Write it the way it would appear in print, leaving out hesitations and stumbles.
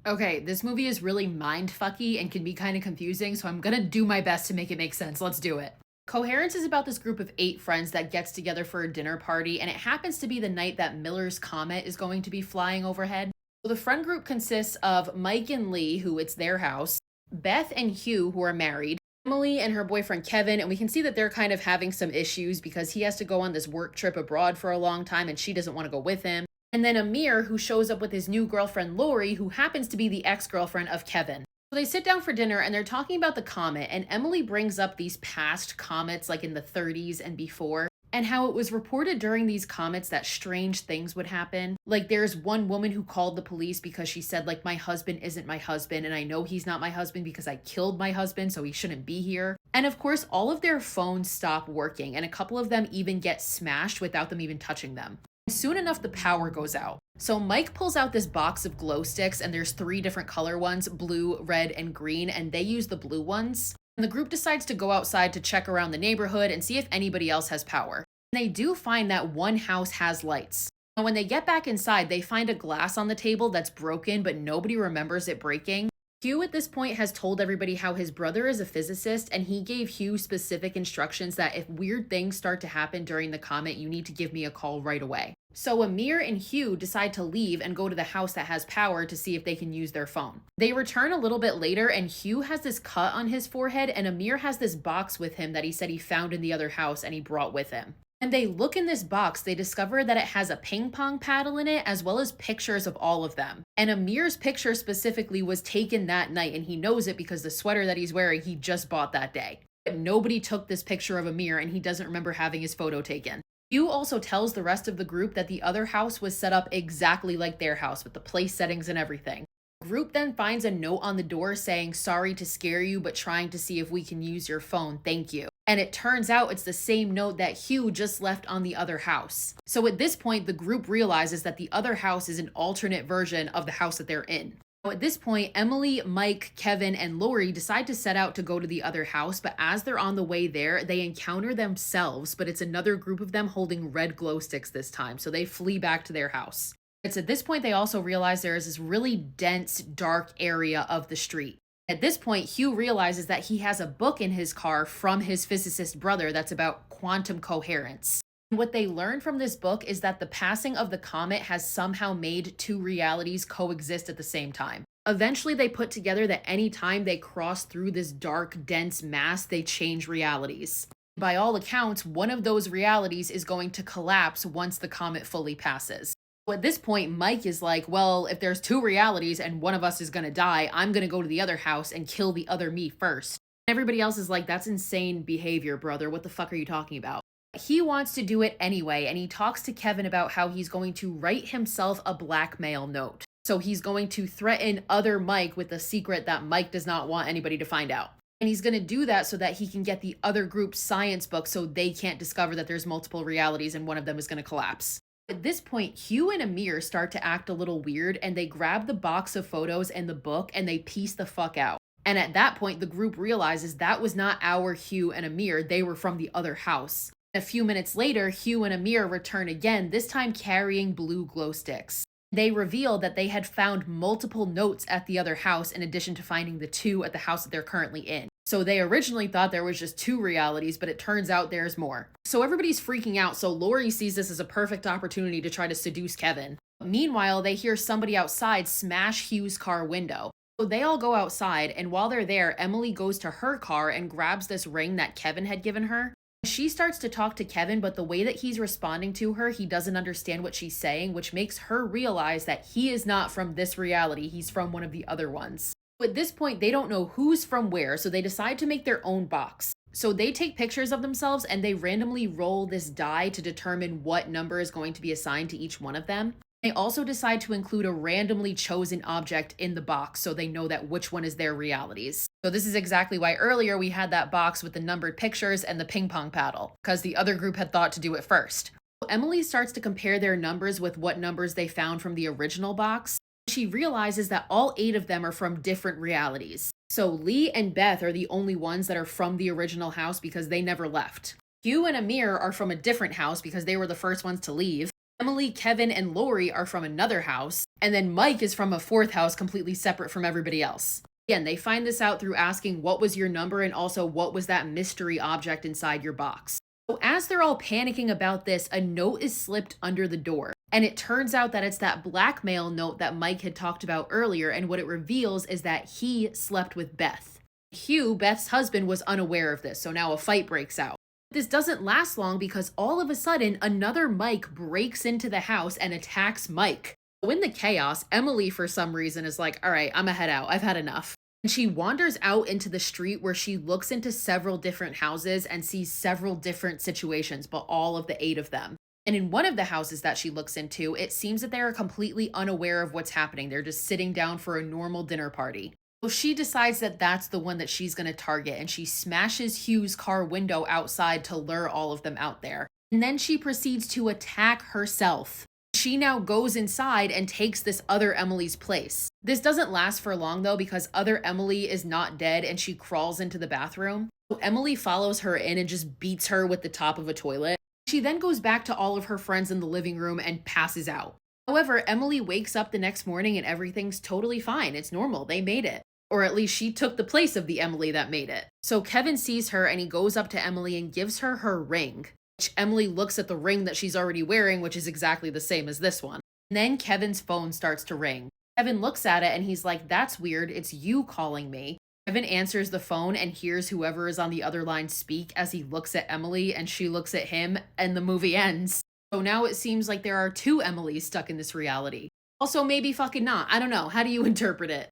Okay, this movie is really mind-fucky and can be kind of confusing, so I'm gonna do my best to make it make sense. Let's do it. Coherence is about this group of 8 friends that gets together for a dinner party, and it happens to be the night that Miller's comet is going to be flying overhead. So the friend group consists of Mike and Lee, who it's their house, Beth and Hugh, who are married, Emily and her boyfriend Kevin, and we can see that they're kind of having some issues because he has to go on this work trip abroad for a long time and she doesn't want to go with him. And then Amir, who shows up with his new girlfriend Lori, who happens to be the ex-girlfriend of Kevin. So they sit down for dinner and they're talking about the comet, and Emily brings up these past comets, like in the 30s and before, and how it was reported during these comets that strange things would happen. Like there's one woman who called the police because she said, like, my husband isn't my husband, and I know he's not my husband because I killed my husband, so he shouldn't be here. And of course, all of their phones stop working, and a couple of them even get smashed without them even touching them. Soon enough, the power goes out. So Mike pulls out this box of glow sticks, and there's 3 different color ones, blue, red, and green, and they use the blue ones. And the group decides to go outside to check around the neighborhood and see if anybody else has power. And they do find that one house has lights. And when they get back inside, they find a glass on the table that's broken, but nobody remembers it breaking. Hugh at this point has told everybody how his brother is a physicist, and he gave Hugh specific instructions that if weird things start to happen during the comet, you need to give me a call right away. So Amir and Hugh decide to leave and go to the house that has power to see if they can use their phone. They return a little bit later, and Hugh has this cut on his forehead, and Amir has this box with him that he said he found in the other house and he brought with him. And they look in this box, they discover that it has a ping pong paddle in it, as well as pictures of all of them. And Amir's picture specifically was taken that night, and he knows it because the sweater that he's wearing, he just bought that day. But nobody took this picture of Amir, and he doesn't remember having his photo taken. Hugh also tells the rest of the group that the other house was set up exactly like their house, with the place settings and everything. The group then finds a note on the door saying, sorry to scare you, but trying to see if we can use your phone, thank you. And it turns out it's the same note that Hugh just left on the other house. So at this point, the group realizes that the other house is an alternate version of the house that they're in. So at this point, Emily, Mike, Kevin, and Lori decide to set out to go to the other house, but as they're on the way there, they encounter themselves, but it's another group of them holding red glow sticks this time, so they flee back to their house. It's at this point they also realize there is this really dense, dark area of the street. At this point, Hugh realizes that he has a book in his car from his physicist brother that's about quantum coherence. And what they learn from this book is that the passing of the comet has somehow made 2 realities coexist at the same time. Eventually, they put together that any time they cross through this dark, dense mass, they change realities. By all accounts, one of those realities is going to collapse once the comet fully passes. At this point, Mike is like, well, if there's 2 realities and one of us is going to die, I'm going to go to the other house and kill the other me first. Everybody else is like, that's insane behavior, brother. What the fuck are you talking about? He wants to do it anyway, and he talks to Kevin about how he's going to write himself a blackmail note. So he's going to threaten other Mike with a secret that Mike does not want anybody to find out. And he's going to do that so that he can get the other group's science book so they can't discover that there's multiple realities and one of them is going to collapse. At this point, Hugh and Amir start to act a little weird, and they grab the box of photos and the book and they piece the fuck out. And at that point, the group realizes that was not our Hugh and Amir, they were from the other house. A few minutes later, Hugh and Amir return again, this time carrying blue glow sticks. They reveal that they had found multiple notes at the other house in addition to finding the 2 at the house that they're currently in. So they originally thought there was just 2 realities, but it turns out there's more. So everybody's freaking out, so Lori sees this as a perfect opportunity to try to seduce Kevin. Meanwhile, they hear somebody outside smash Hugh's car window. So they all go outside, and while they're there, Emily goes to her car and grabs this ring that Kevin had given her. She starts to talk to Kevin, but the way that he's responding to her, he doesn't understand what she's saying, which makes her realize that he is not from this reality, he's from one of the other ones. At this point, they don't know who's from where, so they decide to make their own box. So they take pictures of themselves and they randomly roll this die to determine what number is going to be assigned to each one of them. They also decide to include a randomly chosen object in the box so they know that which one is their realities. So this is exactly why earlier we had that box with the numbered pictures and the ping pong paddle, because the other group had thought to do it first. Emily starts to compare their numbers with what numbers they found from the original box. She realizes that all 8 of them are from different realities. So Lee and Beth are the only ones that are from the original house because they never left. Hugh and Amir are from a different house because they were the first ones to leave. Emily, Kevin, and Lori are from another house, and then Mike is from a fourth house completely separate from everybody else. Again, they find this out through asking what was your number and also what was that mystery object inside your box. So as they're all panicking about this, a note is slipped under the door. And it turns out that it's that blackmail note that Mike had talked about earlier, and what it reveals is that he slept with Beth. Hugh, Beth's husband, was unaware of this, so now a fight breaks out. This doesn't last long because all of a sudden, another Mike breaks into the house and attacks Mike. So in the chaos, Emily, for some reason, is like, all right, I'm gonna head out. I've had enough. And she wanders out into the street where she looks into several different houses and sees several different situations, but all of the 8 of them. And in one of the houses that she looks into, it seems that they are completely unaware of what's happening. They're just sitting down for a normal dinner party. So she decides that that's the one that she's going to target, and she smashes Hugh's car window outside to lure all of them out there. And then she proceeds to attack herself. She now goes inside and takes this other Emily's place. This doesn't last for long though, because other Emily is not dead and she crawls into the bathroom. So Emily follows her in and just beats her with the top of a toilet. She then goes back to all of her friends in the living room and passes out. However, Emily wakes up the next morning and everything's totally fine. It's normal. They made it. Or at least she took the place of the Emily that made it. So Kevin sees her and he goes up to Emily and gives her her ring. Which Emily looks at the ring that she's already wearing, which is exactly the same as this one. And then Kevin's phone starts to ring. Kevin looks at it and he's like, that's weird. It's you calling me. Kevin answers the phone and hears whoever is on the other line speak as he looks at Emily and she looks at him, and the movie ends. So now it seems like there are 2 Emilys stuck in this reality. Also, maybe fucking not. I don't know. How do you interpret it?